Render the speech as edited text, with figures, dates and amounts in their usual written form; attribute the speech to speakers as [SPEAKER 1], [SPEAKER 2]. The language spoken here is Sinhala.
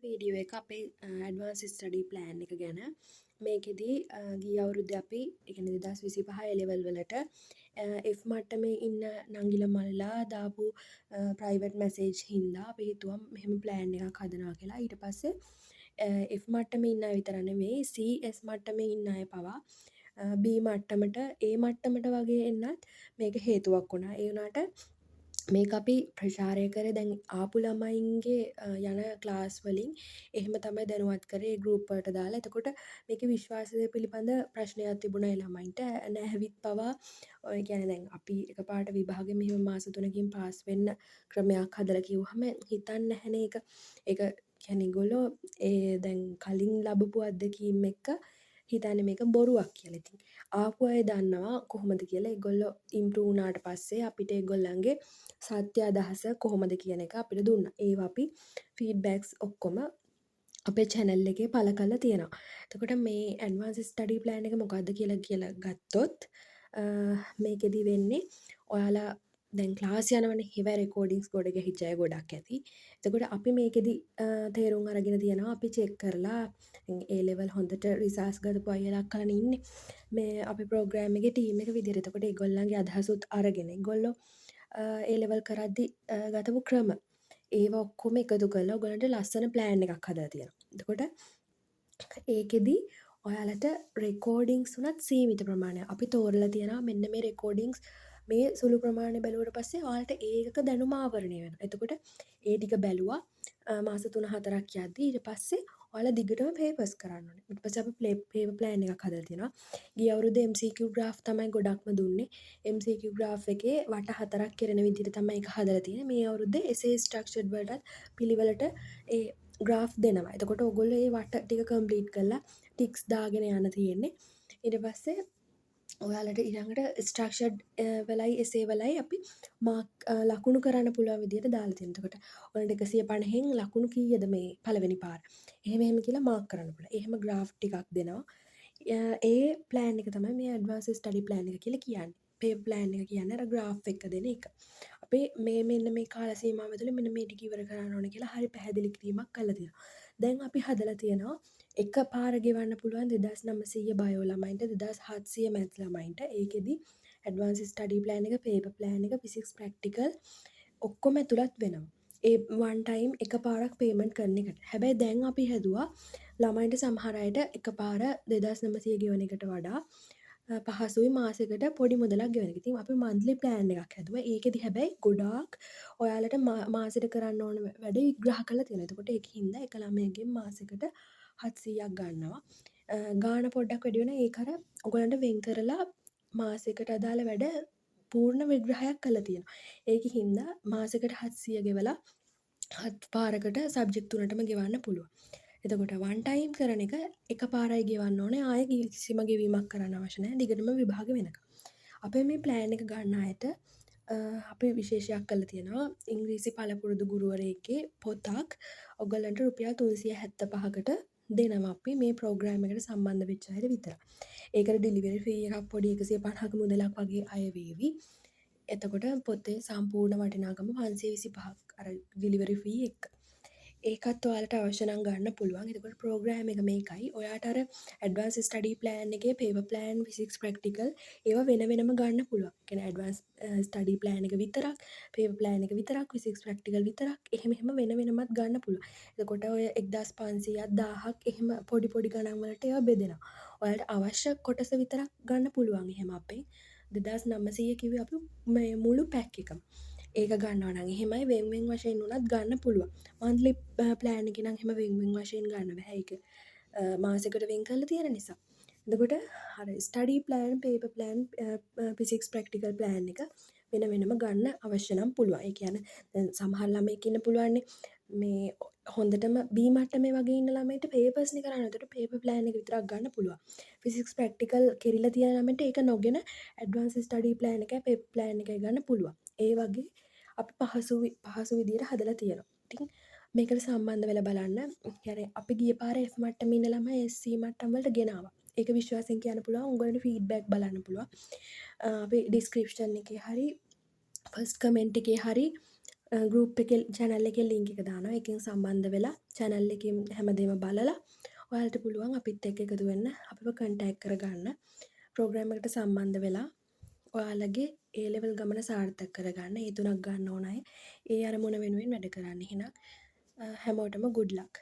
[SPEAKER 1] වීඩියෝ එක අපේ ඇඩ්වාන්ස් ස්ටඩි ප්ලෑන් එක ගැන. මේකෙදී ගිය අවුරුද්දේ අපි ඒ කියන්නේ 2025 A level වලට F මට්ටමේ ඉන්න නංගිලා මල්ලා දාපු ප්‍රයිවට් මැසේජ් හින්දා අපි හිතුවා මෙහෙම ප්ලෑන් එකක් හදනවා කියලා. ඊට පස්සේ F මට්ටමේ ඉන්න අය විතර නෙමෙයි CS මට්ටමේ ඉන්න අය පවා B මට්ටමට A මට්ටමට වගේ එන්නත් මේක හේතුවක් වුණා. ඒ වුණාට මේක අපි ප්‍රචාරය කරේ දැන් ආපු ළමයින්ගේ යන ක්ලාස් වලින් එහෙම තමයි දැනුවත් කරේ ගෲප් වලට දාලා. එතකොට මේකේ විශ්වාසය පිළිබඳ ප්‍රශ්නයක් තිබුණා ඒ ළමයින්ට. නැහැවිත් පවා ඔය කියන්නේ දැන් අපි එකපාරට විභාගෙ මෙහෙම මාස 3කින් පාස් වෙන්න ක්‍රමයක් හදලා කිව්වහම හිතන්නේ නැහැනේ ඒක. ඒක කියන්නේ ඒගොල්ලෝ දැන් කලින් ලැබපු අත්දැකීම් එක්ක හිතන්නේ මේක බොරුවක් කියලා. ඉතින් ආපු අය දන්නවා කොහොමද කියලා. ඒගොල්ලෝ ඉම්ප්‍රූව් වුණාට පස්සේ අපිට ඒගොල්ලන්ගේ සත්‍ය අදහස කොහොමද කියන එක අපිට දුන්නා. ඒවා අපි ෆීඩ්බැක්ස් ඔක්කොම අපේ channel එකේ පළ කරලා තියෙනවා. එතකොට මේ ඇඩ්වාන්ස් ස්ටඩි ප්ලෑන් එක මොකක්ද කියලා ගත්තොත් මේකෙදි වෙන්නේ ඔයාලා දැන් ක්ලාස් යනවනේ ඒවා රෙකෝඩින්ග්ස් ගොඩ ගැහිච්ච අය ගොඩක් ඇති. එතකොට අපි මේකෙදි තේරුම් අරගෙන තියෙනවා අපි චෙක් කරලා A level හොඳට රිසර්ච් කරපු අයලා අක්කලානේ ඉන්නේ. මේ අපි ප්‍රෝග්‍රෑම් එකේ ටීම් එක විදිහට. එතකොට ඒගොල්ලන්ගේ අදහසුත් අරගෙන ඒගොල්ලෝ A level කරද්දි ගතපු ක්‍රම ඒවා ඔක්කොම එකතු කරලා ඔයගොල්ලන්ට ලස්සන ප්ලෑන් එකක් හදලා තියෙනවා. එතකොට ඒකෙදි ඔයාලට රෙකෝඩින්ග්ස් උනත් සීමිත ප්‍රමාණයක් අපි තෝරලා තියෙනවා. මෙන්න මේ රෙකෝඩින්ග්ස් මේ සුළු ප්‍රමාණය බැලුවට පස්සේ ඔයාලට ඒකක දැනුම ආවරණය වෙනවා. එතකොට ඒ ටික බැලුවා මාස 3-4ක් යද්දි ඊට පස්සේ ඔයාලා දිගටම පේපර්ස් කරන්න ඕනේ. ඊට පස්සේ අපි පේපර් ප්ලෑන් එකක් හදලා තියෙනවා. ගිය අවුරුද්දේ MCQ ග්‍රාෆ් තමයි ගොඩක්ම දුන්නේ. MCQ ග්‍රාෆ් එකේ වට 4ක් කෙරෙන විදිහට තමයි ඒක හදලා තියෙන්නේ. මේ අවුරුද්දේ essay structured වලටත් පිළිවෙලට ඒ ග්‍රාෆ් දෙනවා. එතකොට ඔයගොල්ලෝ ඒ වට ටික කම්ප්ලීට් කරලා ටික්ස් දාගෙන යන්න තියෙන්නේ. ඊට පස්සේ ඔයාලට ඊළඟට ස්ට්‍රක්චර්ඩ් වෙලයි එසේ වෙලයි අපි මාක් ලකුණු කරන්න පුළුවන් විදිහට දාලා තියෙනවා. එතකොට ඔයාලට 150න් ලකුණු කීයද මේ පළවෙනි පාර. එහෙම කියලා මාක් කරන්න පුළුවන්. එහෙම ග්‍රාෆ් ටිකක් දෙනවා. ඒ ප්ලෑන් එක තමයි මේ ඇඩ්වාන්ස් ස්ටඩි ප්ලෑන් එක කියලා කියන්නේ. පේපර් ප්ලෑන් එක කියන්නේ අර ග්‍රාෆ් එක දෙන එක. අපි මෙන්න මේ කාල සීමාව ඇතුළේ මෙන්න මේ ටික ඉවර කරන්න ඕනේ කියලා හරි පැහැදිලි කිරීමක් කරලා තියෙනවා. දැන් අපි හදලා තියෙනවා එක පාර ගෙවන්න පුළුවන් 2900 බයෝ ළමයින්ට 2700 මැත්ස් ළමයින්ට. ඒකෙදි ඇඩ්වාන්ස් ස්ටඩි ප්ලෑන් එක, පේපර් ප්ලෑන් එක, ෆිසික්ස් ප්‍රැක්ටිකල් ඔක්කොම ඇතුළත් වෙනවා. ඒ වන් ටයිම් එක පාරක් පේමන්ට් කරන එකට. හැබැයි දැන් අපි හැදුවා ළමයින්ට සමහර අයට එකපාර 2900 ගෙවන එකට වඩා පහසුයි මාසෙකට පොඩි මුදලක් ගෙවන එක. ඉතින් අපි මන්ත්ලි ප්ලෑන් එකක් හැදුවා. ඒකෙදි හැබැයි ගොඩාක් ඔයාලට මාසෙට කරන්න ඕන වැඩ විග්‍රහ කරලා තියෙනවා. එතකොට ඒකින්ද එක ළමයෙක්ගෙන් මාසෙකට 700ක් ගන්නවා. ගාණ පොඩ්ඩක් වැඩි වෙනවා. ඒක අර ඔයගලන්ට වෙන් කරලා මාසෙකට අදාළ වැඩ පූර්ණ විග්‍රහයක් කරලා තියෙනවා. ඒකින්ද මාසෙකට 700 ගෙවලා 7 පාරකට සබ්ජෙක්ට් 3ටම ගෙවන්න පුළුවන්. එතකොට වන් ටයිම් කරන එක එක පාරයි ගෙවන්න ඕනේ. ආයෙ කිසිම ගෙවීමක් කරන්න අවශ්‍ය නැහැ. දිගටම විභාග වෙනකම්. අපේ මේ ප්ලෑන් එක ගන්න අයට අපි විශේෂයක් කරලා තියෙනවා. ඉංග්‍රීසි පළපුරුදු ගුරුවරයෙක්ගේ පොතක් ඔයගලන්ට රුපියල් 375කට දෙනවා අපි මේ ප්‍රෝග්‍රෑම් එකට සම්බන්ධ වෙච්ච අයට විතරයි. ඒකට ඩෙලිවරි ෆී එකක් පොඩි 150ක මුදලක් වගේ අය වේවි. එතකොට පොතේ සම්පූර්ණ වටිනාකම 525ක් අර ඩෙලිවරි ෆී එක්ක. ඒකත් ඔයාලට අවශ්‍ය නම් ගන්න පුළුවන්. එතකොට ප්‍රෝග්‍රෑම් එක මේකයි. ඔයාට අර ඇඩ්වාන්ස් ස්ටඩි ප්ලෑන් එකේ පේපර් ප්ලෑන්, ෆිසික්ස් ප්‍රැක්ටිකල් ඒවා වෙන වෙනම ගන්න පුළුවන්. ඒ කියන්නේ ඇඩ්වාන්ස් ස්ටඩි ප්ලෑන් එක විතරක්, පේපර් ප්ලෑන් එක විතරක්, ෆිසික්ස් ප්‍රැක්ටිකල් විතරක් එහෙම වෙන වෙනමත් ගන්න පුළුවන්. එතකොට ඔය 1500ක් 1000ක් එහෙම පොඩි පොඩි ගණන් වලට ඒවා බෙදෙනවා. ඔයාලට අවශ්‍ය කොටස විතරක් ගන්න පුළුවන්. එහෙම අපේ 2900 කිව්වේ අපි මේ මුළු පැක් එකම. ඒක ගන්නවා නම් එහෙමයි වෙන් වෙන් වශයෙන් උනත් ගන්න පුළුවන්. මන්ත්ලි ප්ලෑන් එකේ නම් එහෙම වෙන් වෙන් වශයෙන් ගන්න බෑ. ඒක මාසෙකට වෙන් කරලා තියෙන නිසා. එතකොට අර study plan, paper plan, physics practical plan එක වෙන වෙනම ගන්න අවශ්‍ය නම් පුළුවන්. ඒ කියන්නේ දැන් සමහර ළමයෙක් ඉන්න පුළුවන්නේ මේ හොඳටම B මට්ටමේ වගේ ඉන්න ළමයින්ට පේපර්ස් නේ කරන්න. එතකොට පේපර් ප්ලෑන් එක විතරක් ගන්න පුළුවන්. ෆිසික්ස් ප්‍රැක්ටිකල් කෙරිලා තියෙන ළමයින්ට ඒක නොගෙන ඇඩ්වාන්ස් ස්ටඩි ප්ලෑන් එකයි පේපර් ප්ලෑන් එකයි ගන්න පුළුවන්. ඒ වගේ අපි පහසු විදියට හදලා තියෙනවා. ඉතින් මේකට සම්බන්ධ වෙලා බලන්න. يعني අපි ගිය පාර F මට්ටමේ ඉන්න ළමයි SC මට්ටම් වලට ගෙනාවා. ඒක විශ්වාසයෙන් කියන්න පුළුවන්. උගලන්ට ෆීඩ්බැක් බලන්න පුළුවන්. අපි ඩිස්ක්‍රිප්ෂන් එකේ හරි ෆස්ට් කමෙන්ට් එකේ හරි ගරුප් එක චැනල් එක ලිංක එක දානවා. එකෙන් සම්බන්ධ වෙලා චැනල් එකෙන් හැමදේම බලලා ඔයාලට පුළුවන් අපිත් එක්ක එකතු වෙන්න, අපිව කන්ටැක්ට් කරගන්න. ප්‍රෝග්‍රෑම් එකට සම්බන්ධ වෙලා ඔයාලගේ ඒ ලෙවල් ගමන සාර්ථක කරගන්න. ඒ 3ක් ගන්න ඕන අය ඒ අරමුණ වෙනුවෙන් වැඩ කරන්න. එහෙනම් හැමෝටම good luck.